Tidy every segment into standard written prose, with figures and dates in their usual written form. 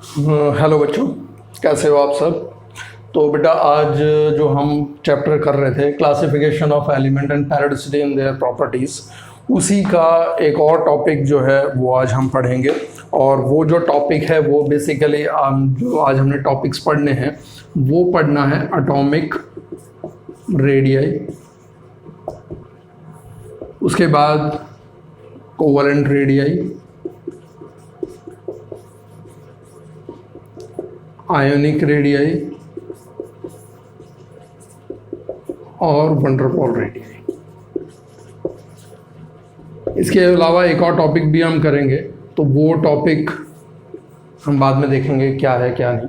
Hello बच्चों, कैसे हो आप सब। तो बेटा आज जो हम चैप्टर कर रहे थे classification of element and periodicity in their properties, उसी का एक और टॉपिक जो है वो आज हम पढ़ेंगे। और वो जो टॉपिक है वो बेसिकली जो आज हमने टॉपिक्स पढ़ने हैं वो पढ़ना है एटॉमिक रेडियाई, उसके बाद कोवेलेंट रेडियाई, आयोनिक रेडियाई और वंडरपॉल रेडियाई। इसके अलावा एक और टॉपिक भी हम करेंगे, तो वो टॉपिक हम बाद में देखेंगे क्या है क्या नहीं।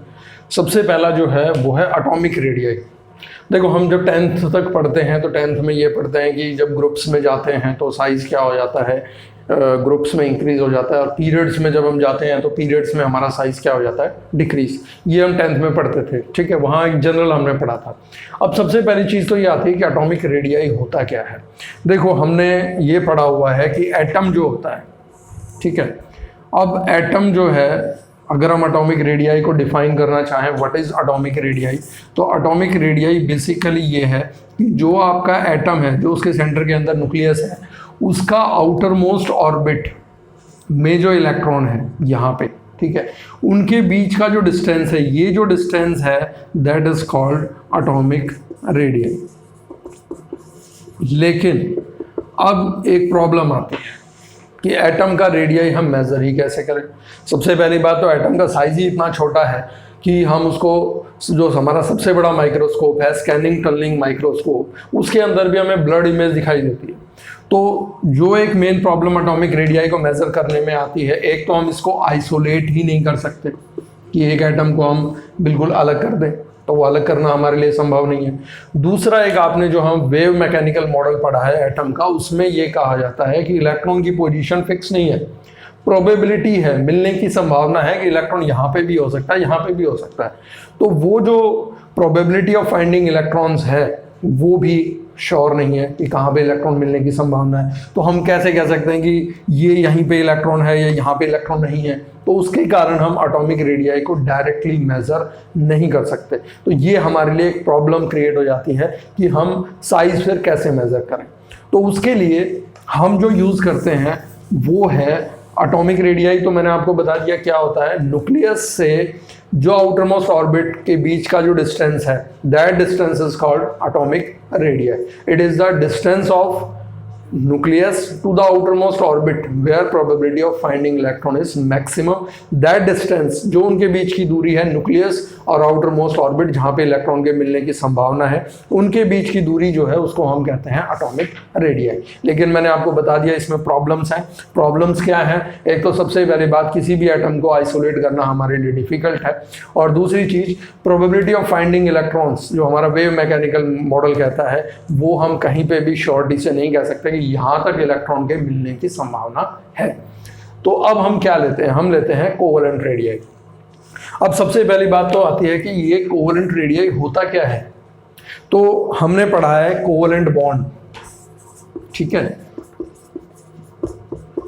सबसे पहला जो है वो है एटॉमिक रेडियाई। देखो, हम जब 10th तक पढ़ते हैं तो 10th में ये पढ़ते हैं कि जब ग्रुप्स में जाते हैं तो साइज़ क्या हो जाता है, ग्रुप्स में इंक्रीज़ हो जाता है, और पीरियड्स में जब हम जाते हैं तो पीरियड्स में हमारा साइज़ क्या हो जाता है, डिक्रीज़। ये हम 10th में पढ़ते थे, ठीक है, वहाँ एक जनरल हमने पढ़ा था। अब सबसे पहली चीज़ तो ये आती है कि एटॉमिक रेडियाई होता क्या है। देखो, हमने ये पढ़ा हुआ है कि एटम जो होता है, ठीक है, अब एटम जो है, अगर हम एटॉमिक रेडियाई को डिफाइन करना चाहें, व्हाट इज़ एटॉमिक रेडियाई, तो एटॉमिक रेडियाई बेसिकली ये है कि जो आपका एटम है, जो उसके सेंटर के अंदर न्यूक्लियस है, उसका आउटर मोस्ट ऑर्बिट में जो इलेक्ट्रॉन है यहाँ पे, ठीक है, उनके बीच का जो डिस्टेंस है, ये जो डिस्टेंस है that is called atomic radii. लेकिन अब एक प्रॉब्लम आती है कि एटम का रेडियाई हम मेज़र ही कैसे करें। सबसे पहली बात तो एटम का साइज़ ही इतना छोटा है कि हम उसको, जो हमारा सबसे बड़ा माइक्रोस्कोप है स्कैनिंग टनलिंग माइक्रोस्कोप, उसके अंदर भी हमें ब्लड इमेज दिखाई देती है। तो जो एक मेन प्रॉब्लम एटॉमिक रेडियाई को मेज़र करने में आती है, एक तो हम इसको आइसोलेट ही नहीं कर सकते कि एक एटम को हम बिल्कुल अलग कर दें, तो वो अलग करना हमारे लिए संभव नहीं है। दूसरा, एक आपने जो हम वेव मैकेनिकल मॉडल पढ़ा है एटम का, उसमें ये कहा जाता है कि इलेक्ट्रॉन की पोजीशन फिक्स नहीं है, प्रोबेबिलिटी है, मिलने की संभावना है कि इलेक्ट्रॉन यहाँ पे भी हो सकता है, यहाँ पे भी हो सकता है। तो वो जो प्रोबेबिलिटी ऑफ फाइंडिंग इलेक्ट्रॉन्स है वो भी श्योर नहीं है कि कहाँ पे इलेक्ट्रॉन मिलने की संभावना है। तो हम कैसे कह सकते हैं कि ये यहीं पे इलेक्ट्रॉन है या यहाँ पे इलेक्ट्रॉन नहीं है, तो उसके कारण हम एटॉमिक रेडियाई को डायरेक्टली मेज़र नहीं कर सकते। तो ये हमारे लिए एक प्रॉब्लम क्रिएट हो जाती है कि हम साइज़ फिर कैसे मेज़र करें। तो उसके लिए हम जो यूज़ करते हैं वो है एटॉमिक रेडियाई। तो मैंने आपको बता दिया क्या होता है, न्यूक्लियस से जो आउटर मोस्ट ऑर्बिट के बीच का जो डिस्टेंस है, that distance is called atomic radii. It is the distance of nucleus to the outermost orbit where probability of finding electron is maximum. That distance, जो उनके बीच की दूरी है न्यूक्लियस और outermost orbit, जहाँ पे इलेक्ट्रॉन के मिलने की संभावना है, उनके बीच की दूरी जो है उसको हम कहते हैं एटॉमिक रेडियाई। लेकिन मैंने आपको बता दिया इसमें प्रॉब्लम्स हैं। प्रॉब्लम्स क्या हैं? एक तो सबसे पहली बात, किसी भी एटम को आइसोलेट करना हमारे लिए डिफिकल्ट है, और दूसरी चीज़ प्रोबेबिलिटी ऑफ फाइंडिंग इलेक्ट्रॉन्स, जो हमारा वेव मैकेनिकल मॉडल कहता है, वो हम कहीं पे भी श्योरिटी से नहीं कह सकते यहां तक इलेक्ट्रॉन के मिलने की संभावना है। तो अब हम क्या लेते हैं? हम लेते हैं कोवेलेंट रेडियाई। अब सबसे पहली बात तो आती है कि ये कोवेलेंट रेडियाई होता क्या है। तो हमने पढ़ा है कोवेलेंट बॉन्ड, ठीक है।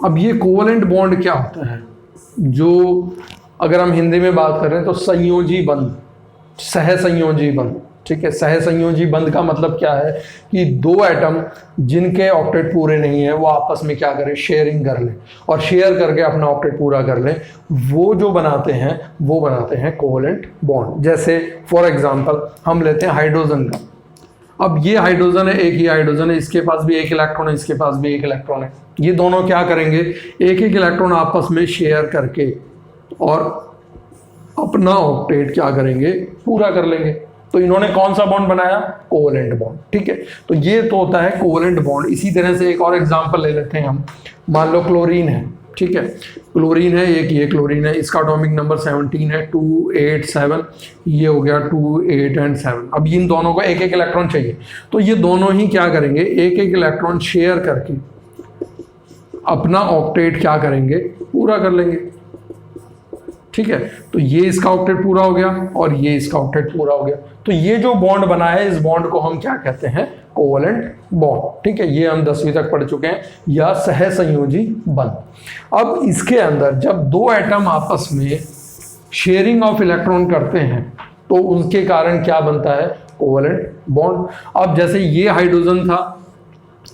अब ये कोवेलेंट बॉन्ड क्या होता है? जो अगर हम हिंदी में बात करें तो संयोजी बंध, सहसंयोजी बंध, ठीक है। सहसंयोजी बंध का मतलब क्या है कि दो एटम जिनके ऑक्टेट पूरे नहीं है वो आपस में क्या करें, शेयरिंग कर लें, और शेयर करके अपना ऑक्टेट पूरा कर लें, वो जो बनाते हैं वो बनाते हैं कोवेलेंट बॉन्ड। जैसे फॉर एग्जांपल हम लेते हैं हाइड्रोजन का। अब ये हाइड्रोजन है, एक ही हाइड्रोजन है, इसके पास भी एक इलेक्ट्रॉन है, इसके पास भी एक इलेक्ट्रॉन है। ये दोनों क्या करेंगे, एक एक इलेक्ट्रॉन आपस में शेयर करके और अपना ऑक्टेट क्या करेंगे, पूरा कर लेंगे। तो इन्होंने कौन सा बॉन्ड बनाया? कोवेलेंट बॉन्ड, ठीक है। तो ये तो होता है कोवेलेंट बॉन्ड। इसी तरह से एक और एग्जांपल ले लेते हैं हम। मान लो क्लोरीन है, ठीक है, क्लोरीन है, एक ये क्लोरीन है, इसका एटॉमिक नंबर 17 है, 2 8 7, ये हो गया 2 8 एंड 7। अब इन दोनों को एक एक इलेक्ट्रॉन चाहिए, तो ये दोनों ही क्या करेंगे, एक एक इलेक्ट्रॉन शेयर करके अपना ऑक्टेट क्या करेंगे, पूरा कर लेंगे, ठीक है। तो ये इसका ऑक्टेट पूरा हो गया और ये इसका ऑक्टेट पूरा हो गया। तो ये जो बॉन्ड बना है, इस बॉन्ड को हम क्या कहते हैं, कोवेलेंट बॉन्ड, ठीक है। ये हम 10वीं तक पढ़ चुके हैं, या सहसंयोजी बंध। अब इसके अंदर जब दो एटम आपस में शेयरिंग ऑफ इलेक्ट्रॉन करते हैं तो उनके कारण क्या बनता है, कोवेलेंट बॉन्ड। अब जैसे ये हाइड्रोजन था,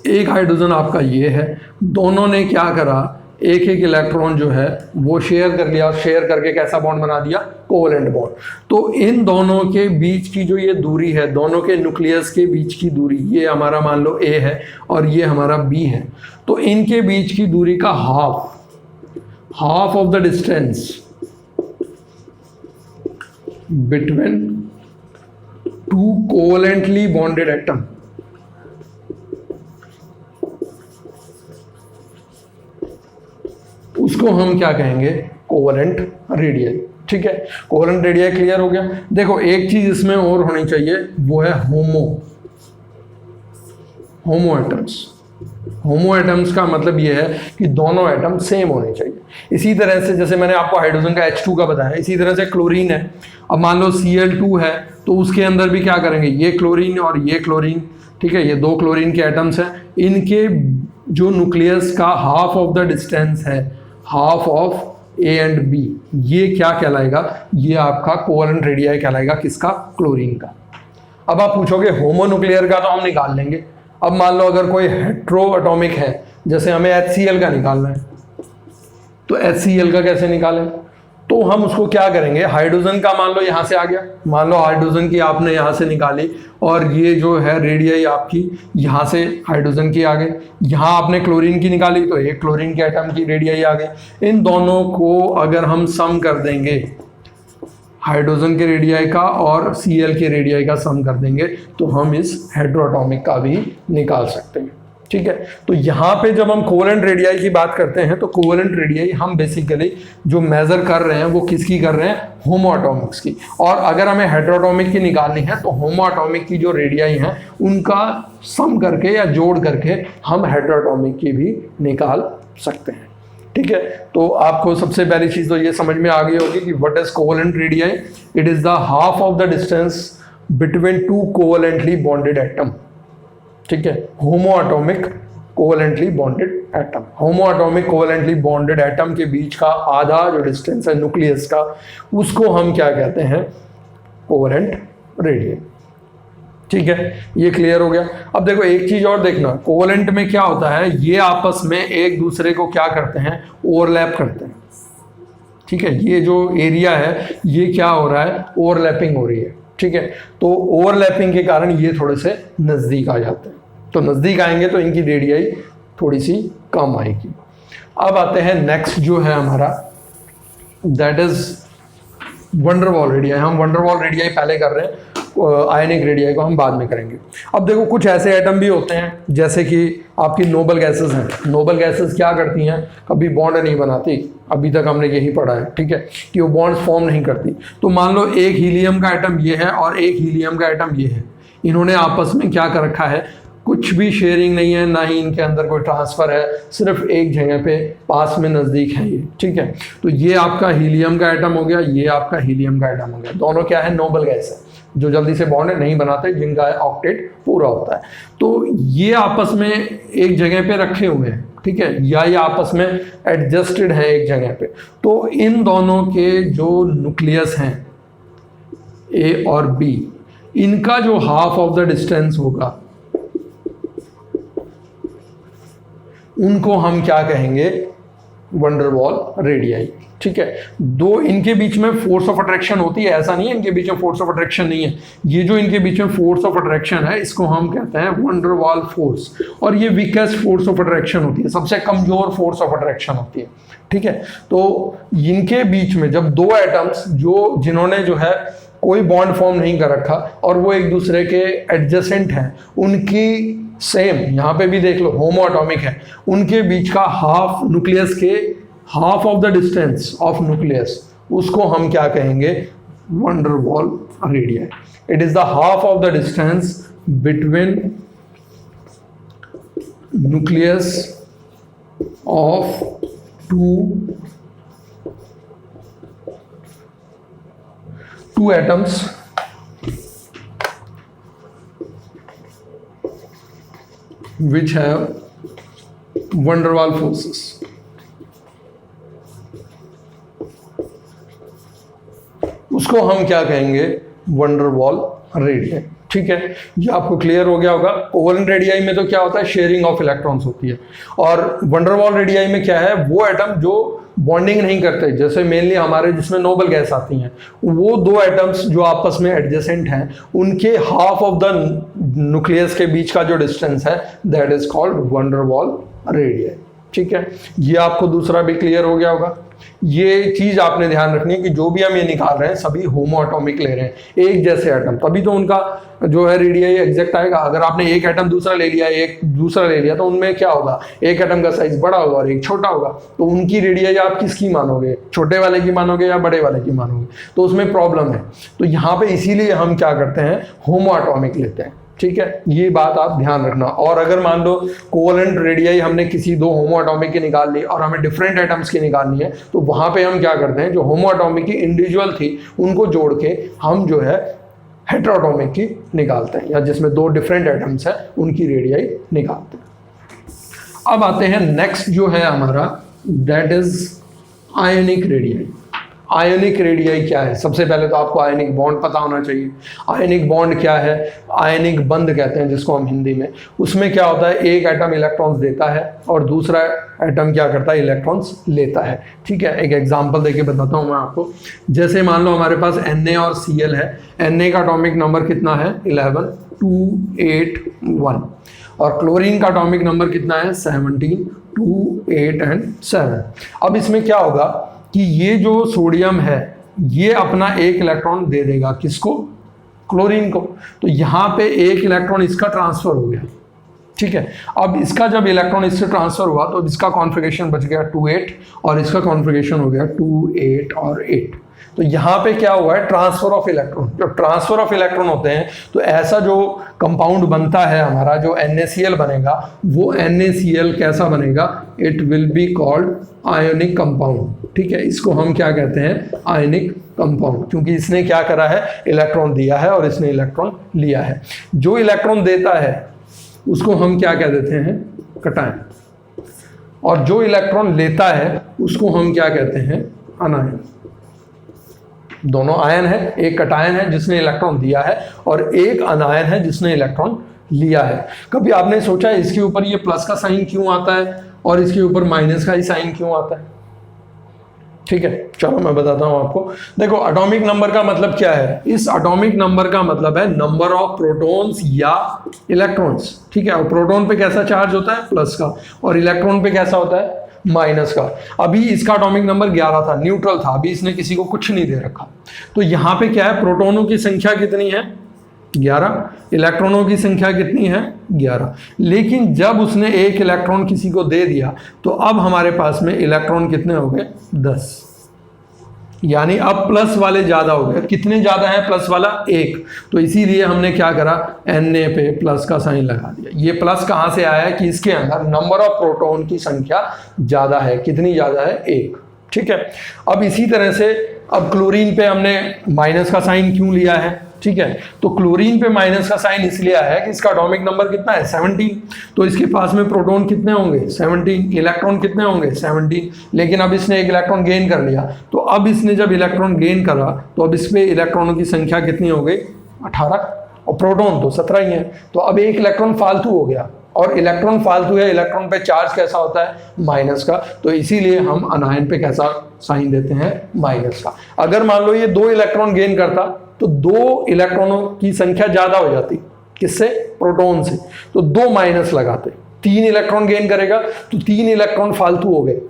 एक हाइड्रोजन आपका ये है, दोनों ने क्या करा, एक एक इलेक्ट्रॉन जो है वो शेयर कर लिया, शेयर करके कैसा बॉन्ड बना दिया, कोवेलेंट बॉन्ड। तो इन दोनों के बीच की जो ये दूरी है, दोनों के न्यूक्लियस के बीच की दूरी, ये हमारा मान लो A है और ये हमारा B है, तो इनके बीच की दूरी का half of the distance between two covalently bonded atom, उसको हम क्या कहेंगे, कोवेलेंट रेडियस। ठीक है, कोवेलेंट रेडियस क्लियर हो गया। देखो एक चीज इसमें और होनी चाहिए, वो है होमो एटम्स। होमो एटम्स का मतलब ये है कि दोनों एटम सेम होने चाहिए। इसी तरह से जैसे मैंने आपको हाइड्रोजन का H2 का बताया, इसी तरह से क्लोरीन है। अब मान लो Cl2 है तो उसके अंदर भी क्या करेंगे, ये क्लोरीन और ये क्लोरीन, ठीक है, ये दो क्लोरीन के एटम्स हैं, इनके जो न्यूक्लियस का हाफ ऑफ द डिस्टेंस है, half of A and B, ये क्या कहलाएगा, ये आपका कोवेलेंट रेडियस कहलाएगा, किसका, क्लोरीन का। अब आप पूछोगे होमोन्यूक्लियर का तो हम निकाल लेंगे। अब मान लो अगर कोई हेट्रो एटॉमिक है, जैसे हमें HCl का निकालना है, तो HCl का कैसे निकालें, तो हम उसको क्या करेंगे, हाइड्रोजन का मान लो यहाँ से आ गया, मान लो हाइड्रोजन की आपने यहाँ से निकाली और ये जो है रेडियस आपकी यहाँ से हाइड्रोजन की आ गई, यहाँ आपने क्लोरीन की निकाली तो एक क्लोरीन के एटम की रेडियस आ गई। इन दोनों को अगर हम सम कर देंगे, हाइड्रोजन के रेडियस का और Cl के रेडियस का सम कर देंगे, तो हम इस हेट्रोएटॉमिक का भी निकाल सकते हैं। ठीक है, तो यहाँ पे जब हम कोवेलेंट रेडियस की बात करते हैं तो कोवेलेंट रेडियस हम बेसिकली जो मेजर कर रहे हैं वो किसकी कर रहे हैं, होमो एटॉमिक्स की। और अगर हमें हेट्रोएटॉमिक की निकालनी है तो होमो एटॉमिक की जो रेडियस हैं उनका सम करके या जोड़ करके हम हेट्रोएटॉमिक की भी निकाल सकते हैं। ठीक है, तो आपको सबसे पहली चीज तो ये समझ में आ गई होगी कि what is covalent radius. It is the half of the distance between two covalently bonded atom. ठीक है, होमो एटॉमिक कोवेलेंटली बॉन्डेड एटम, होमो एटॉमिक कोवेलेंटली बॉन्डेड एटम के बीच का आधा जो डिस्टेंस है न्यूक्लियस का, उसको हम क्या कहते हैं, कोवेलेंट रेडियस। ठीक है, ये क्लियर हो गया। अब देखो एक चीज और देखना, कोवेलेंट में क्या होता है, ये आपस में एक दूसरे को क्या करते हैं, ओवरलैप करते हैं। ठीक है, ये जो एरिया है ये क्या हो रहा है, ओवरलैपिंग हो रही है। ठीक है, तो ओवरलैपिंग के कारण ये थोड़े से नजदीक आ जाते हैं, तो नजदीक आएंगे तो इनकी रेडियस थोड़ी सी कम आएगी। अब आते हैं नेक्स्ट जो है हमारा, दैट इज वंडरवॉल रेडियस। हम वंडरवॉल रेडियस पहले कर रहे हैं, आयनिक रेडियस को हम बाद में करेंगे। अब देखो कुछ ऐसे एटम भी होते हैं जैसे कि आपकी नोबल गैसेस हैं। नोबल गैसेस क्या करती हैं, कभी बॉन्ड नहीं बनाती, अभी तक हमने यही पढ़ा है। ठीक है, कि वो बॉन्ड्स फॉर्म नहीं करती। तो मान लो एक हीलियम का एटम ये है और एक हीलियम का एटम ये है, इन्होंने आपस में क्या कर रखा है, कुछ भी शेयरिंग नहीं है, ना ही इनके अंदर कोई ट्रांसफर है, सिर्फ एक जगह पे पास में नज़दीक है ये। ठीक है, तो ये आपका हीलियम का एटम हो गया, ये आपका हीलियम का एटम हो गया। दोनों क्या है, नोबल गैस है, जो जल्दी से बॉन्ड नहीं बनाते, जिनका ऑक्टेट पूरा होता है। तो ये आपस में एक जगह पे रखे हुए हैं। ठीक है, या ये आपस में एडजस्टेड है एक जगह पे। तो इन दोनों के जो न्यूक्लियस हैं ए और बी, इनका जो हाफ ऑफ द डिस्टेंस होगा उनको हम क्या कहेंगे, वंडरवॉल रेडियस। ठीक है, दो इनके बीच में फोर्स ऑफ अट्रैक्शन होती है, ऐसा नहीं है इनके बीच में फोर्स ऑफ अट्रैक्शन नहीं है। ये जो इनके बीच में फोर्स ऑफ अट्रैक्शन है इसको हम कहते हैं वंडरवॉल फोर्स, और ये वीकेस्ट फोर्स ऑफ अट्रैक्शन होती है, सबसे कमजोर फोर्स ऑफ अट्रैक्शन होती है। ठीक है, तो इनके बीच में जब दो एटम्स जिन्होंने जो है कोई बॉन्ड फॉर्म नहीं कर रखा और वो एक दूसरे के एडजेसेंट हैं, उनकी सेम यहाँ पे भी देख लो होमो एटॉमिक है, उनके बीच का हाफ न्यूक्लियस के half of the distance of nucleus, उसको हम क्या कहेंगे, van der Waals radius. It is the half of the distance between nucleus of two atoms which have van der Waals forces. इसको हम क्या कहेंगे, वंडर वॉल रेडियाई। ठीक है, ये आपको क्लियर हो गया होगा। कोवलेंट रेडियाई में तो क्या होता है, शेयरिंग ऑफ इलेक्ट्रॉन्स होती है, और वंडर वॉल रेडियाई में क्या है, वो एटम जो बॉन्डिंग नहीं करते, जैसे मेनली हमारे जिसमें नोबल गैस आती हैं, वो दो एटम्स जो आपस में एडजेसेंट हैं, उनके हाफ ऑफ द न्यूक्लियस के बीच का जो डिस्टेंस है, that is called wonder wall radii. ठीक है, ये आपको दूसरा भी क्लियर हो गया होगा। ये चीज आपने ध्यान रखनी है कि जो भी हम ये निकाल रहे हैं सभी होमो एटॉमिक ले रहे हैं, एक जैसे एटम, तभी तो उनका जो है रेडियाई एग्जैक्ट आएगा। अगर आपने एक एटम दूसरा ले लिया, एक दूसरा ले लिया, तो उनमें क्या होगा, एक एटम का साइज बड़ा होगा और एक छोटा होगा, तो उनकी रेडियाई आप किसकी मानोगे, छोटे वाले की मानोगे या बड़े वाले की मानोगे, तो उसमें प्रॉब्लम है। तो यहाँ पे इसीलिए हम क्या करते हैं, होमो एटॉमिक लेते हैं। ठीक है, ये बात आप ध्यान रखना। और अगर मान लो कोवलेंट रेडियाई हमने किसी दो होमो एटॉमिक की निकाल ली और हमें डिफरेंट एटम्स की निकालनी है, तो वहां पे हम क्या करते हैं, जो होमो एटॉमिक की इंडिविजुअल थी उनको जोड़ के हम जो है हेटेरोटॉमिक की निकालते हैं, या जिसमें दो डिफरेंट एटम्स हैं उनकी रेडियाई निकालते हैं। अब आते हैं नेक्स्ट जो है हमारा, that is ionic radii. Ionic radii क्या है, सबसे पहले तो आपको आयनिक बॉन्ड पता होना चाहिए। आयनिक बॉन्ड क्या है, आयनिक बंध कहते हैं जिसको हम हिंदी में। उसमें क्या होता है, एक एटम इलेक्ट्रॉन्स देता है और दूसरा एटम क्या करता है, इलेक्ट्रॉन्स लेता है। ठीक है, एक एग्जांपल देके बताता हूँ मैं आपको। जैसे मान लो हमारे पास Na और Cl है, Na का एटॉमिक नंबर कितना है, 11, 2, 8, 1, और क्लोरीन का एटॉमिक नंबर कितना है, 17, 2, 8 एंड 7। अब इसमें क्या होगा कि ये जो सोडियम है ये अपना एक इलेक्ट्रॉन दे देगा, किसको, क्लोरीन को। तो यहाँ पे एक इलेक्ट्रॉन इसका ट्रांसफर हो गया। ठीक है, अब इसका जब इलेक्ट्रॉन इससे ट्रांसफर हुआ तो इसका कॉन्फ़िगरेशन बच गया 2, 8 और इसका कॉन्फ़िगरेशन हो गया 2, 8 और 8। तो यहाँ पे क्या हुआ है, ट्रांसफर ऑफ इलेक्ट्रॉन। जब ट्रांसफर ऑफ इलेक्ट्रॉन होते हैं तो ऐसा जो कंपाउंड बनता है हमारा, जो NaCl बनेगा, वो NaCl कैसा बनेगा, it will be called ionic compound. ठीक है, इसको हम क्या कहते हैं, आयोनिक कंपाउंड, क्योंकि इसने क्या करा है, इलेक्ट्रॉन दिया है और इसने इलेक्ट्रॉन लिया है। जो इलेक्ट्रॉन देता है उसको हम क्या कह देते हैं, कटायन, और जो इलेक्ट्रॉन लेता है उसको हम क्या कहते हैं, अनायन। दोनों आयन है, एक कटायन है जिसने इलेक्ट्रॉन दिया है और एक अनायन है जिसने इलेक्ट्रॉन लिया है। कभी आपने सोचा इसके ऊपर ये प्लस का साइन क्यों आता है और इसके ऊपर माइनस का ही साइन क्यों आता है? ठीक है, चलो मैं बताता हूं आपको। देखो, एटॉमिक नंबर का मतलब क्या है, इस एटॉमिक नंबर का मतलब है नंबर ऑफ प्रोटॉन्स या इलेक्ट्रॉन्स। ठीक है, और प्रोटॉन पे कैसा चार्ज होता है, प्लस का, और इलेक्ट्रॉन पे कैसा होता है, माइनस का। अभी इसका एटॉमिक नंबर 11 था, न्यूट्रल था, अभी इसने किसी को कुछ नहीं दे रखा। तो यहाँ पे क्या है, प्रोटॉनों की संख्या कितनी है, 11, इलेक्ट्रॉनों की संख्या कितनी है, 11। लेकिन जब उसने एक इलेक्ट्रॉन किसी को दे दिया तो अब हमारे पास में इलेक्ट्रॉन कितने हो गए, 10। यानी अब प्लस वाले ज्यादा हो गए। कितने ज्यादा है, प्लस वाला 1। तो इसीलिए हमने क्या करा, Na पे प्लस का साइन लगा दिया। ये प्लस कहां से आया है कि इसके अंदर नंबर ऑफ प्रोटॉन की संख्या ज्यादा है। कितनी ज्यादा है, 1। ठीक है, अब इसी तरह से अब क्लोरीन पे हमने माइनस का साइन क्यों लिया है, ठीक है, तो क्लोरीन पे माइनस का साइन इसलिए आया है कि इसका एटॉमिक नंबर कितना है, 17। तो इसके पास में प्रोटॉन कितने होंगे, 17, इलेक्ट्रॉन कितने होंगे, 17। लेकिन अब इसने एक इलेक्ट्रॉन गेन कर लिया, तो अब इसने जब इलेक्ट्रॉन गेन करा तो अब इस पे इलेक्ट्रॉनों की संख्या कितनी हो गई, 18, और प्रोटॉन तो 17 ही है। तो अब एक इलेक्ट्रॉन फालतू हो गया, और इलेक्ट्रॉन फालतू है, इलेक्ट्रॉन पे चार्ज कैसा होता है, माइनस का। तो इसीलिए हम अनायन पे कैसा साइन देते हैं, माइनस का। अगर मान लो ये 2 इलेक्ट्रॉन गेन करता तो 2 इलेक्ट्रॉनों की संख्या ज्यादा हो जाती, किससे, प्रोटॉन से, तो 2 माइनस लगाते। 3 इलेक्ट्रॉन गेन करेगा तो 3 इलेक्ट्रॉन फालतू हो गए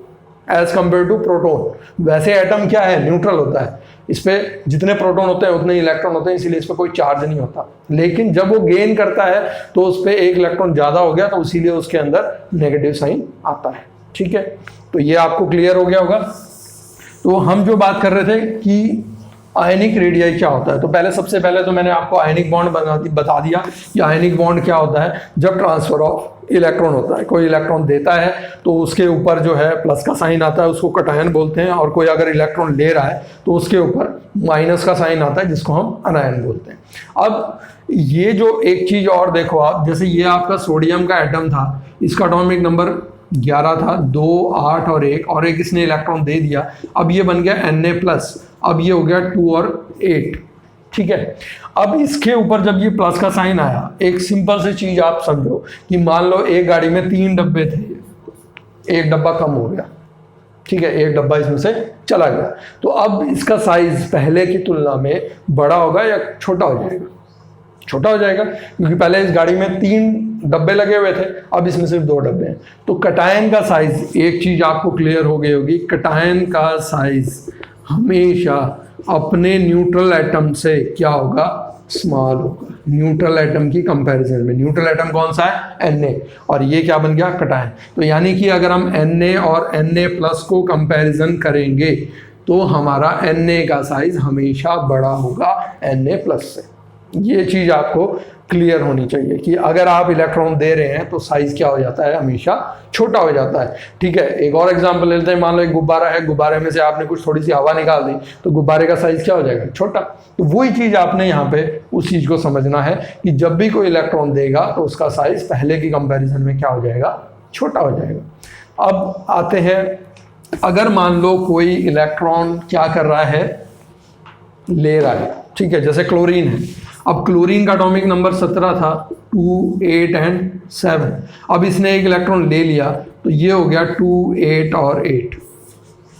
एज कंपेयर टू प्रोटॉन। वैसे एटम क्या है, न्यूट्रल होता है, इस पे जितने प्रोटॉन होते हैं उतने इलेक्ट्रॉन होते हैं, इसीलिए इस पे कोई चार्ज नहीं होता। लेकिन जब वो गेन करता है तो उस पे 1 इलेक्ट्रॉन ज्यादा हो गया, तो इसीलिए उसके अंदर नेगेटिव साइन आता है। ठीक है, तो ये आपको क्लियर हो गया होगा। तो हम जो बात कर रहे थे कि आयनिक रेडियाई क्या होता है, तो पहले सबसे पहले तो मैंने आपको आयनिक बॉन्ड बता दिया कि आयनिक बॉन्ड क्या होता है। जब ट्रांसफर ऑफ इलेक्ट्रॉन होता है, कोई इलेक्ट्रॉन देता है तो उसके ऊपर जो है प्लस का साइन आता है, उसको कटायन बोलते हैं, और कोई अगर इलेक्ट्रॉन ले रहा है तो उसके ऊपर माइनस का साइन आता है, जिसको हम अनायन बोलते हैं। अब ये जो एक चीज और देखो आप, जैसे ये आपका सोडियम का एटम था, इसका एटॉमिक नंबर 11 था, 2, 8 और 1, और एक इसने इलेक्ट्रॉन दे दिया। अब ये बन गया Na+, अब ये हो गया 2 और 8, ठीक है। अब इसके ऊपर जब ये प्लस का साइन आया, एक सिंपल सी चीज आप समझो कि मान लो एक गाड़ी में 3 डब्बे थे, एक डब्बा कम हो गया, ठीक है, एक डब्बा इसमें से चला गया, तो अब इसका साइज पहले की तुलना में बड़ा होगा या छोटा हो जाएगा? छोटा हो जाएगा, क्योंकि पहले इस गाड़ी में 3 डब्बे लगे हुए थे, अब इसमें सिर्फ 2 डब्बे हैं। तो कटायन का साइज, एक चीज आपको क्लियर हो गई होगी, कटायन का साइज हमेशा अपने न्यूट्रल एटम से क्या होगा? स्मॉल होगा। न्यूट्रल एटम की कंपैरिजन में, न्यूट्रल एटम कौन सा है? Na, और ये क्या बन गया? कटायन। तो यानी कि अगर हम Na और Na+ को कंपैरिजन करेंगे तो हमारा Na का साइज हमेशा बड़ा होगा Na+ से। ये चीज आपको क्लियर होनी चाहिए कि अगर आप इलेक्ट्रॉन दे रहे हैं तो साइज क्या हो जाता है? हमेशा छोटा हो जाता है, ठीक है। एक और एग्जांपल लेते हैं, मान लो एक गुब्बारा है, गुब्बारे में से आपने कुछ थोड़ी सी हवा निकाल दी, तो गुब्बारे का साइज क्या हो जाएगा? छोटा। तो वही चीज आपने यहाँ पे उस चीज को समझना है कि जब भी कोई इलेक्ट्रॉन देगा तो उसका साइज पहले की कंपेरिजन में क्या हो जाएगा? छोटा हो जाएगा। अब आते हैं, अगर मान लो कोई इलेक्ट्रॉन क्या कर रहा है? ले रहा है, ठीक है, जैसे क्लोरीन है। अब क्लोरीन का एटॉमिक नंबर 17 था, 2, 8 एंड 7। अब इसने एक इलेक्ट्रॉन ले लिया तो ये हो गया 2, 8 और 8,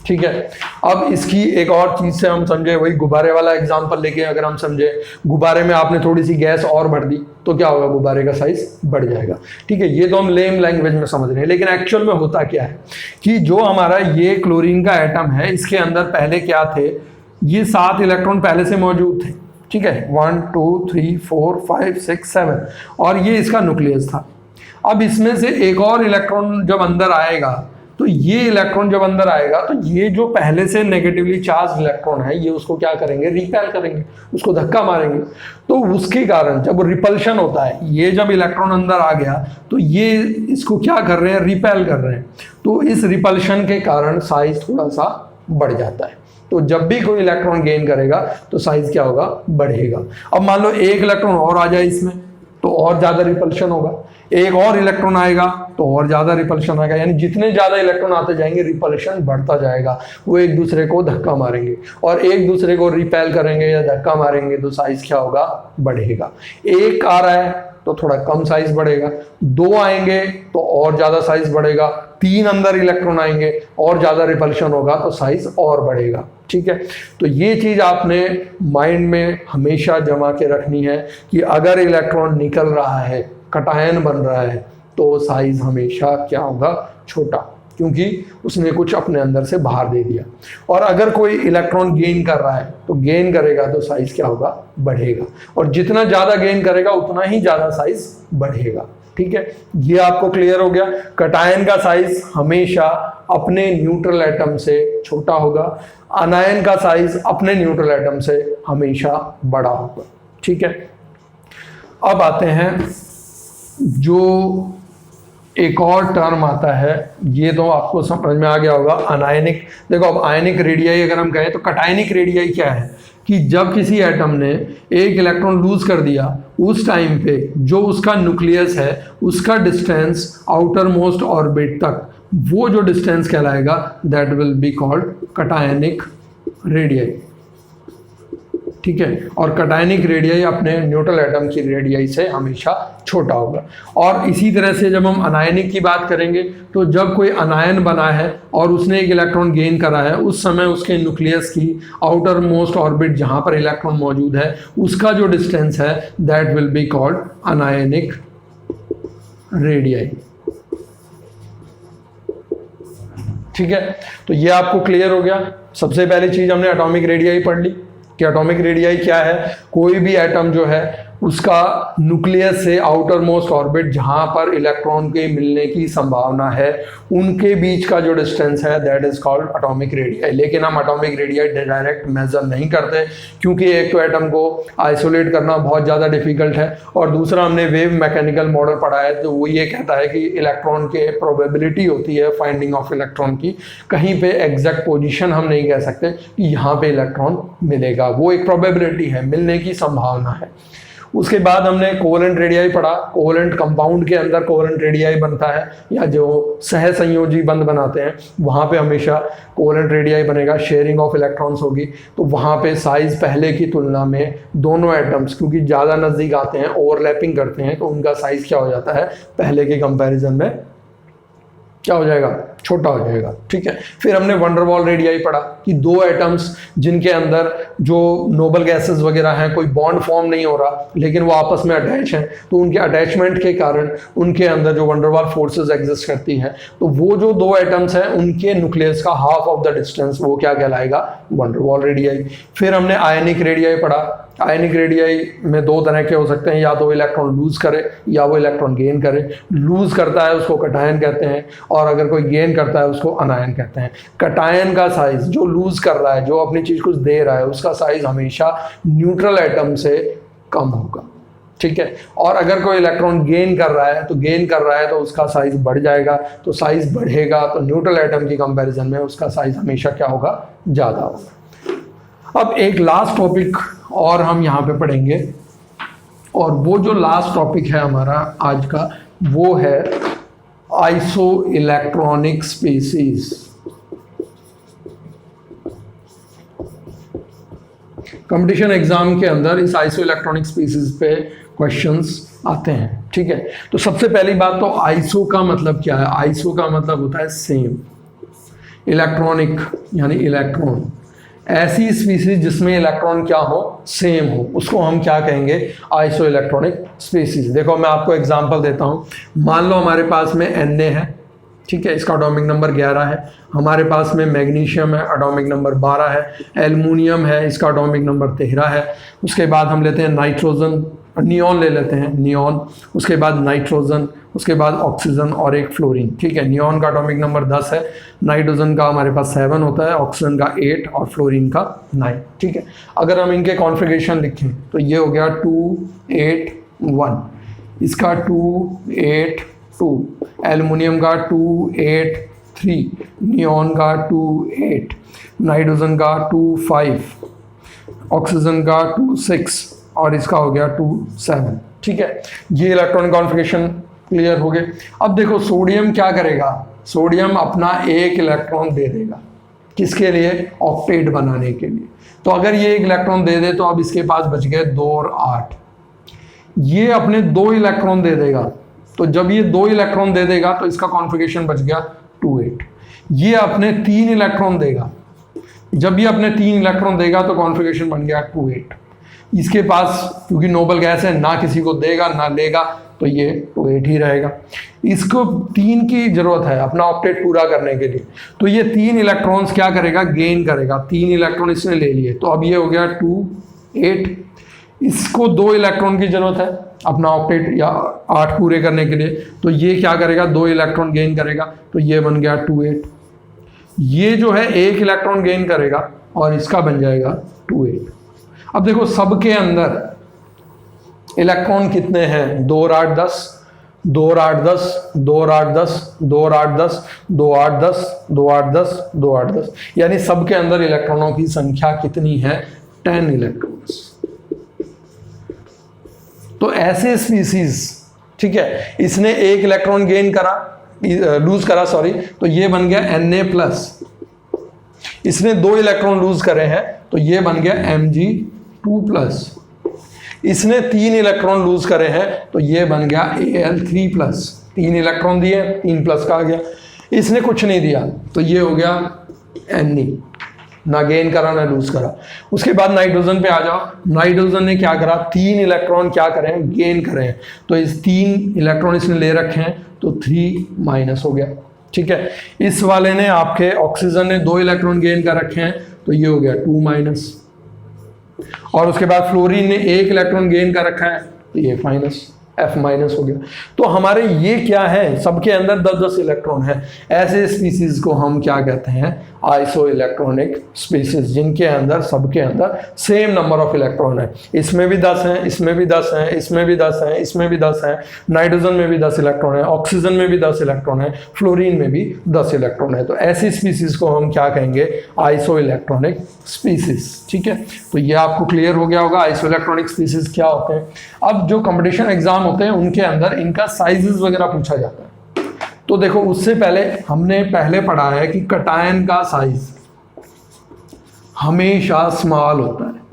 ठीक है। अब इसकी एक और चीज से हम समझे, वही गुब्बारे वाला एग्जांपल लेके अगर हम समझे, गुब्बारे में आपने थोड़ी सी गैस और भर दी तो क्या होगा? गुब्बारे का साइज बढ़ जाएगा, ठीक है। ये तो हम लेम लैंग्वेज में समझ रहे हैं, लेकिन एक्चुअल में होता क्या है कि जो हमारा ये क्लोरीन का एटम है, इसके अंदर पहले क्या थे? ये 7 इलेक्ट्रॉन पहले से मौजूद थे, ठीक है, 1, 2, 3, 4, 5, 6, 7, और ये इसका न्यूक्लियस था। अब इसमें से एक और इलेक्ट्रॉन जब अंदर आएगा, तो ये इलेक्ट्रॉन जब अंदर आएगा तो ये जो पहले से नेगेटिवली चार्ज इलेक्ट्रॉन है, ये उसको क्या करेंगे? रिपेल करेंगे, उसको धक्का मारेंगे। तो उसके कारण जब रिपल्शन होता है, ये जब इलेक्ट्रॉन अंदर आ गया तो ये इसको क्या कर रहे हैं? रिपेल कर रहे हैं। तो इस रिपल्शन के कारण साइज थोड़ा सा बढ़ जाता है। तो जब भी कोई इलेक्ट्रॉन गेन करेगा तो साइज क्या होगा? बढ़ेगा। अब मान लो एक इलेक्ट्रॉन और आ जाए इसमें तो और ज्यादा रिपल्शन होगा, एक और इलेक्ट्रॉन आएगा तो और ज्यादा रिपल्शन आएगा, यानी जितने ज्यादा इलेक्ट्रॉन आते जाएंगे रिपल्शन बढ़ता जाएगा। वो एक दूसरे को धक्का मारेंगे और एक दूसरे को रिपेल करेंगे या धक्का मारेंगे, तो साइज क्या होगा? बढ़ेगा। एक आ रहा है तो थोड़ा कम साइज बढ़ेगा, 2 आएंगे तो और ज्यादा साइज बढ़ेगा, 3 अंदर इलेक्ट्रॉन आएंगे और ज्यादा रिपल्शन होगा तो साइज और बढ़ेगा, ठीक है। तो ये चीज आपने माइंड में हमेशा जमा के रखनी है कि अगर इलेक्ट्रॉन निकल रहा है, कटायन बन रहा है, तो साइज हमेशा क्या होगा? छोटा, क्योंकि उसने कुछ अपने अंदर से बाहर दे दिया। और अगर कोई इलेक्ट्रॉन गेन कर रहा है तो गेन करेगा तो साइज क्या होगा? बढ़ेगा, और जितना ज्यादा गेन करेगा उतना ही ज्यादा साइज बढ़ेगा, ठीक है। ये आपको क्लियर हो गया। कटायन का साइज हमेशा अपने न्यूट्रल एटम से छोटा होगा, अनायन का साइज अपने न्यूट्रल एटम से हमेशा बड़ा होगा, ठीक है। अब आते हैं जो एक और टर्म आता है, ये तो आपको समझ में आ गया होगा, अनायनिक। देखो अब आयनिक रेडियाई अगर हम कहें तो कटायनिक रेडियाई क्या है कि जब किसी एटम ने एक इलेक्ट्रॉन लूज कर दिया, उस टाइम पे जो उसका न्यूक्लियस है उसका डिस्टेंस आउटर मोस्ट ऑर्बिट तक, वो जो डिस्टेंस कहलाएगा that will be called cationic radii, ठीक है। और कटायनिक रेडियाई अपने न्यूट्रल एटम की रेडियाई से हमेशा छोटा होगा। और इसी तरह से जब हम अनायनिक की बात करेंगे तो जब कोई अनायन बना है और उसने एक इलेक्ट्रॉन गेन करा है, उस समय उसके न्यूक्लियस की आउटर मोस्ट ऑर्बिट जहां पर इलेक्ट्रॉन मौजूद है उसका जो डिस्टेंस है that will be called anionic radii, ठीक है। तो ये आपको क्लियर हो गया। सबसे पहली चीज हमने एटॉमिक रेडियाई पढ़ ली कि एटॉमिक रेडियाई क्या है। कोई भी एटम जो है उसका न्यूक्लियस से आउटर मोस्ट ऑर्बिट जहां पर इलेक्ट्रॉन के मिलने की संभावना है उनके बीच का जो डिस्टेंस है that is called atomic radii. लेकिन हम एटॉमिक रेडियाई डायरेक्ट मेजर नहीं करते, क्योंकि एक तो एटम को आइसोलेट करना बहुत ज़्यादा डिफिकल्ट है, और दूसरा हमने वेव मैकेनिकल मॉडल पढ़ा है तो वो ये कहता है कि इलेक्ट्रॉन के प्रोबेबिलिटी होती है फाइंडिंग ऑफ इलेक्ट्रॉन की, कहीं पे एग्जैक्ट पोजीशन हम नहीं कह सकते कि यहाँ पे इलेक्ट्रॉन मिलेगा, वो एक प्रोबेबिलिटी है, मिलने की संभावना है। उसके बाद हमने कोवेलेंट रेडियाई पढ़ा। कोवेलेंट कंपाउंड के अंदर कोवेलेंट रेडियाई बनता है, या जो सह संयोजी बंध बनाते हैं वहाँ पे हमेशा कोवेलेंट रेडियाई बनेगा, शेयरिंग ऑफ इलेक्ट्रॉन्स होगी। तो वहाँ पे साइज पहले की तुलना में दोनों एटम्स क्योंकि ज़्यादा नज़दीक आते हैं, ओवरलैपिंग करते हैं, तो उनका साइज क्या हो जाता है, पहले के कंपैरिजन में क्या हो जाएगा, छोटा हो जाएगा। ठीक है। फिर हमने वंडर वॉल रेडियाई पढ़ा कि दो एटम्स जिनके अंदर जो नोबल गैसेस वगैरह हैं, कोई बॉन्ड फॉर्म नहीं हो रहा लेकिन वो आपस में अटैच हैं, तो उनके अटैचमेंट के कारण उनके अंदर जो वंडर वॉल फोर्सेस एग्जिस्ट करती हैं, तो वो जो दो एटम्स हैं उनके न्यूक्लियस का हाफ ऑफ द डिस्टेंस वो क्या कहलाएगा, वंडर वॉल रेडियाई। फिर हमने आयनिक रेडियाई पढ़ा। आयनिक रेडियाई में दो तरह के हो सकते हैं, या तो इलेक्ट्रॉन लूज करे या वो इलेक्ट्रॉन गेन करे। लूज करता है उसको कटायन कहते हैं, और अगर कोई गेन करता है उसको अनायन कहते हैं। कटायन का साइज, जो लूज कर रहा है, जो अपनी चीज कुछ दे रहा है, उसका साइज हमेशा न्यूट्रल एटम से कम होगा। ठीक है। और अगर कोई इलेक्ट्रॉन गेन कर रहा है तो उसका साइज बढ़ जाएगा। तो साइज बढ़ेगा तो न्यूट्रल एटम की कंपैरिजन में उसका साइज हमेशा क्या होगा, ज़्यादा होगा। अब एक लास्ट टॉपिक और हम यहाँ पे पढ़ेंगे, और वो जो लास्ट टॉपिक है हमारा आज का वो है iso electronic species. Competition exam के अंदर इस आइसो इलेक्ट्रॉनिक स्पीसीज पे क्वेश्चंस आते हैं। ठीक है। तो सबसे पहली बात तो आइसो का मतलब क्या है। आइसो का मतलब होता है सेम, इलेक्ट्रॉनिक यानी इलेक्ट्रॉन, ऐसी स्पीसीज जिसमें इलेक्ट्रॉन क्या हो, सेम हो, उसको हम क्या कहेंगे, आइसो इलेक्ट्रॉनिक स्पीसीज। देखो मैं आपको एग्जांपल देता हूँ। मान लो हमारे पास में Na है, ठीक है, इसका एटॉमिक नंबर 11 है। हमारे पास में मैग्नीशियम है, एटॉमिक नंबर 12 है। एल्युमिनियम है, इसका एटॉमिक नंबर 13 है। उसके बाद हम लेते हैं नाइट्रोजन, नियॉन ले लेते हैं, नियॉन। उसके बाद नाइट्रोजन, उसके बाद ऑक्सीजन और एक फ्लोरीन। ठीक है। नियॉन का एटॉमिक नंबर 10 है, नाइट्रोजन का हमारे पास 7 होता है, ऑक्सीजन का 8 और फ्लोरीन का 9। ठीक है। अगर हम इनके कॉन्फ़िगरेशन लिखें तो ये हो गया 2 8 1, इसका 2 8 2, एल्युमिनियम का 2 8 3, नियॉन का 2 8, नाइट्रोजन का 2 5, ऑक्सीजन का 2 6 और इसका हो गया 2 7। ठीक है। ये इलेक्ट्रॉनिक कॉन्फ़िगरेशन क्लियर हो गए। अब देखो सोडियम क्या करेगा, सोडियम अपना एक इलेक्ट्रॉन दे देगा, किसके लिए, ऑक्टेट बनाने के लिए। तो अगर ये एक इलेक्ट्रॉन दे दे तो अब इसके पास बच गए 2 और 8। ये अपने 2 इलेक्ट्रॉन दे देगा, तो जब ये 2 इलेक्ट्रॉन दे देगा तो इसका कॉन्फ़िगरेशन बच गया 2 8। ये अपने 3 इलेक्ट्रॉन देगा, जब ये अपने 3 इलेक्ट्रॉन देगा तो कॉन्फ़िगरेशन बन गया 2 8। इसके पास क्योंकि नोबल गैस है, ना किसी को देगा ना लेगा, तो ये 2 8 ही रहेगा। इसको 3 की जरूरत है अपना ऑक्टेट पूरा करने के लिए, तो ये 3 इलेक्ट्रॉन्स क्या करेगा, गेन करेगा। 3 इलेक्ट्रॉन इसने ले लिए, तो अब ये हो गया 2 8। इसको 2 इलेक्ट्रॉन की जरूरत है अपना ऑक्टेट या 8 पूरे करने के लिए, तो ये क्या करेगा, 2 इलेक्ट्रॉन गेन करेगा, तो ये बन गया 2 8। ये जो है 1 इलेक्ट्रॉन गेन करेगा और इसका बन जाएगा 2 8। अब देखो सबके अंदर इलेक्ट्रॉन कितने हैं, 2 और 8 10, 2 और 8 10, 2 और 8 10, 2 और 8 10, 2 8 10, 2 8 10, 2 8 10, यानी सबके अंदर इलेक्ट्रॉनों की संख्या कितनी है, 10 इलेक्ट्रॉन्स। तो ऐसे स्पीसीज, ठीक है, इसने 1 इलेक्ट्रॉन गेन करा, लूज करा सॉरी, तो ये बन गया Na+। इसने 2 इलेक्ट्रॉन लूज करे हैं तो ये बन गया Mg2+। इसने 3 इलेक्ट्रॉन लूज करे हैं तो ये बन गया Al3+। 3 इलेक्ट्रॉन दिए, 3+ का आ गया। इसने कुछ नहीं दिया तो ये हो गया Ne, ना गेन करा ना लूज करा। उसके बाद नाइट्रोजन पे आ जाओ। नाइट्रोजन ने क्या करा, 3 इलेक्ट्रॉन क्या करें, गेन करें, तो इस 3 इलेक्ट्रॉन इसने ले रखे हैं तो 3- हो गया। ठीक है। इस वाले ने आपके ऑक्सीजन ने 2 इलेक्ट्रॉन गेन कर रखे हैं तो ये हो गया 2-। और उसके बाद फ्लोरीन ने 1 इलेक्ट्रॉन गेन कर रखा है तो ये -। F माइनस हो गया। तो हमारे ये क्या है, सबके अंदर 10-10 इलेक्ट्रॉन है। ऐसे स्पीसीज को हम क्या कहते हैं, आइसो इलेक्ट्रॉनिक स्पीसीज, जिनके अंदर सबके अंदर सेम नंबर ऑफ इलेक्ट्रॉन है। इसमें भी 10 हैं, इसमें भी 10 हैं, इसमें भी 10 हैं, इसमें भी 10 हैं, नाइट्रोजन में भी 10 इलेक्ट्रॉन है, ऑक्सीजन में भी 10 इलेक्ट्रॉन है, फ्लोरीन में भी 10 इलेक्ट्रॉन है। तो ऐसी स्पीसीज को हम क्या कहेंगे, आइसो इलेक्ट्रॉनिक स्पीसीज। ठीक है, तो ये आपको क्लियर हो गया होगा आइसो इलेक्ट्रॉनिक स्पीसीज क्या होते हैं। अब जो कंपटीशन एग्जाम होते हैं उनके अंदर इनका साइजेस वगैरह पूछा जाता है। तो देखो, उससे पहले हमने पढ़ा है कि कटायन का साइज हमेशा स्मॉल होता है।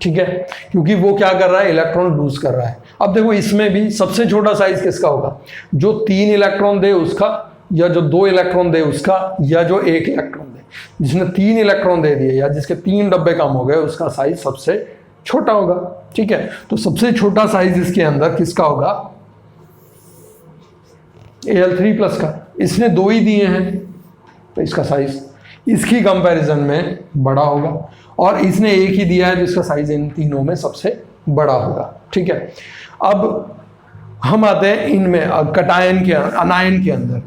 ठीक है, क्योंकि वो क्या कर रहा है, इलेक्ट्रॉन लूज कर रहा है। अब देखो, इसमें भी सबसे छोटा साइज किसका होगा, जो 3 इलेक्ट्रॉन दे उसका, या जो 2 इलेक्ट्रॉन दे उसका, या जो 1 इलेक्ट्रॉन दे। जिसने 3 इलेक्ट्रॉन दे दिए या जिसके 3 डब्बे कम हो गए, उसका साइज सबसे छोटा होगा। ठीक है, तो सबसे छोटा साइज इसके अंदर किसका होगा, Al3+ का। इसने 2 ही दिए हैं तो इसका साइज इसकी कंपैरिजन में बड़ा होगा, और इसने 1 ही दिया है जिसका साइज इन तीनों में सबसे बड़ा होगा। ठीक है, अब हम आते हैं इनमें कटायन के, अनायन के अंदर।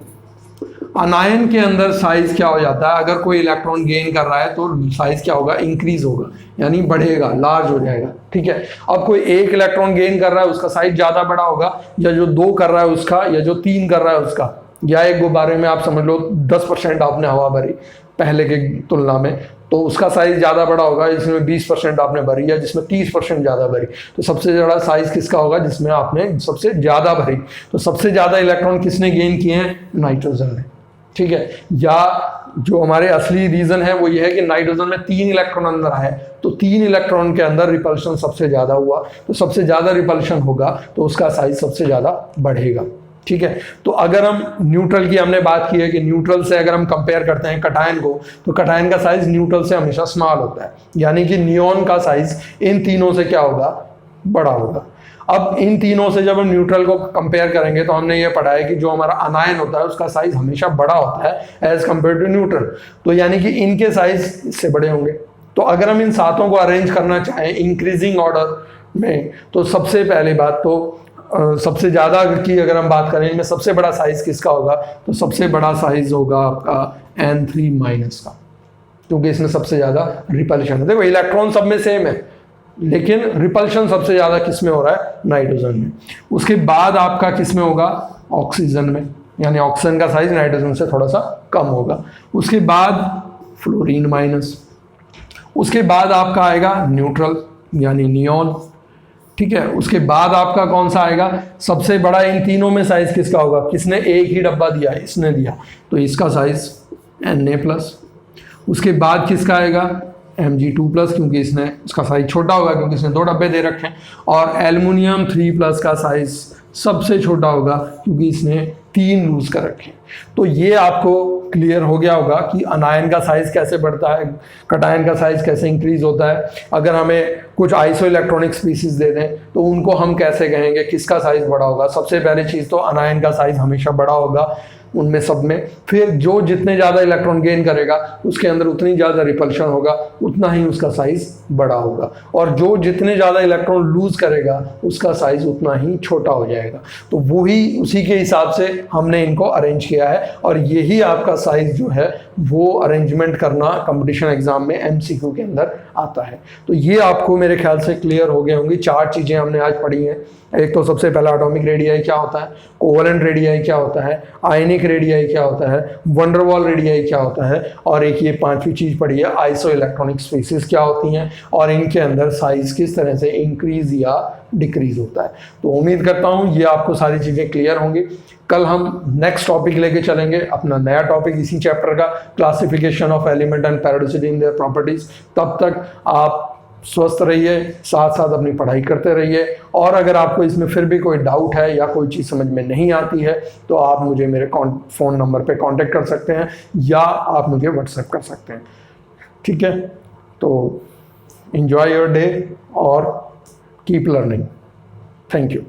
अनायन के अंदर साइज क्या हो जाता है, अगर कोई इलेक्ट्रॉन गेन कर रहा है तो साइज क्या होगा, इंक्रीज होगा, यानी बढ़ेगा, लार्ज हो जाएगा। ठीक है, अब कोई 1 इलेक्ट्रॉन गेन कर रहा है, उसका साइज ज्यादा बड़ा होगा, या जो 2 कर रहा है उसका, या जो 3 कर रहा है उसका। या एक गुब्बारे में आप समझ लो 10% आपने हवा भरी पहले के तुलना में, तो उसका साइज ज़्यादा बड़ा होगा जिसमें 20% आपने भरी, या जिसमें 30% ज़्यादा भरी। तो सबसे ज़्यादा साइज किसका होगा, जिसमें आपने सबसे ज़्यादा भरी। तो सबसे ज़्यादा इलेक्ट्रॉन किसने गेन किए हैं, नाइट्रोजन ने। ठीक है, या जो हमारे असली रीज़न है वो ये है कि नाइट्रोजन में 3 इलेक्ट्रॉन अंदर आए, तो 3 इलेक्ट्रॉन के अंदर रिपल्शन सबसे ज़्यादा हुआ, तो सबसे ज़्यादा रिपल्शन होगा तो उसका साइज सबसे ज़्यादा बढ़ेगा। ठीक है, तो अगर हम न्यूट्रल की हमने बात की है कि न्यूट्रल से अगर हम कंपेयर करते हैं कटायन को, तो कटायन का साइज न्यूट्रल से हमेशा स्मॉल होता है, यानी कि नियॉन का साइज इन तीनों से क्या होगा, बड़ा होगा। अब इन तीनों से जब हम न्यूट्रल को कंपेयर करेंगे तो हमने ये पढ़ा है कि जो हमारा अनायन होता है उसका साइज हमेशा बड़ा होता है एज कंपेयर टू न्यूट्रल, तो यानी कि इनके साइज इससे बड़े होंगे। तो अगर हम इन सातों को अरेंज करना चाहें इंक्रीजिंग ऑर्डर में, तो सबसे पहली बात तो सबसे ज़्यादा की अगर हम बात करें, इनमें सबसे बड़ा साइज किसका होगा, तो सबसे बड़ा साइज होगा आपका N3- का, क्योंकि इसमें सबसे ज़्यादा रिपल्शन है। देखो, इलेक्ट्रॉन सब में सेम है, लेकिन रिपल्शन सबसे ज़्यादा किस में हो रहा है, नाइट्रोजन में। उसके बाद आपका किस में होगा, ऑक्सीजन में, यानी ऑक्सीजन का साइज नाइट्रोजन से थोड़ा सा कम होगा। उसके बाद फ्लोरीन माइनस, उसके बाद आपका आएगा न्यूट्रल यानी नियॉन। ठीक है, उसके बाद आपका कौन सा आएगा, सबसे बड़ा इन तीनों में साइज किसका होगा, किसने 1 ही डब्बा दिया, इसने दिया, तो इसका साइज Na+। उसके बाद किसका आएगा, Mg2+, क्योंकि इसने, उसका साइज छोटा होगा क्योंकि इसने 2 डब्बे दे रखे हैं। और एल्युमिनियम 3+ का साइज सबसे छोटा होगा क्योंकि इसने 3 लूज कर रखे। तो ये आपको क्लियर हो गया होगा कि अनायन का साइज कैसे बढ़ता है, कटायन का साइज कैसे इंक्रीज होता है। अगर हमें कुछ आइसो इलेक्ट्रॉनिक स्पीसीज दे दें तो उनको हम कैसे कहेंगे किसका साइज बड़ा होगा। सबसे पहली चीज़ तो अनायन का साइज हमेशा बड़ा होगा उनमें सब में। फिर जो जितने ज़्यादा इलेक्ट्रॉन गेन करेगा उसके अंदर उतनी ज़्यादा रिपल्शन होगा, उतना ही उसका साइज बड़ा होगा। और जो जितने ज़्यादा इलेक्ट्रॉन लूज करेगा उसका साइज उतना ही छोटा हो जाएगा। तो वही उसी के हिसाब से हमने इनको अरेंज किया है। और यही आपका साइज जो है वो अरेंजमेंट करना कंपटीशन एग्जाम में MCQ के अंदर आता है। तो ये आपको मेरे ख्याल से क्लियर हो गए होंगी। 4 चीज़ें हमने आज पढ़ी हैं। एक तो सबसे पहला एटॉमिक रेडियाई क्या होता है, कोवेलेंट रेडियाई क्या होता है, आयनिक रेडियाई क्या होता है, वंडर वॉल रेडियाई क्या होता है, और एक ये 5वीं चीज़ पढ़ी है आइसो इलेक्ट्रॉनिक स्पीसीज क्या होती हैं और इनके अंदर साइज किस तरह से इंक्रीज या डिक्रीज होता है। तो उम्मीद करता हूँ ये आपको सारी चीज़ें क्लियर होंगी। कल हम नेक्स्ट टॉपिक लेके चलेंगे, अपना नया टॉपिक इसी चैप्टर का, classification of element and periodicity in their properties. तब तक आप स्वस्थ रहिए, साथ साथ अपनी पढ़ाई करते रहिए। और अगर आपको इसमें फिर भी कोई डाउट है या कोई चीज़ समझ में नहीं आती है तो आप मुझे मेरे फ़ोन नंबर पे कांटेक्ट कर सकते हैं या आप मुझे व्हाट्सएप कर सकते हैं। ठीक है, तो एंजॉय योर डे और कीप लर्निंग। Thank you.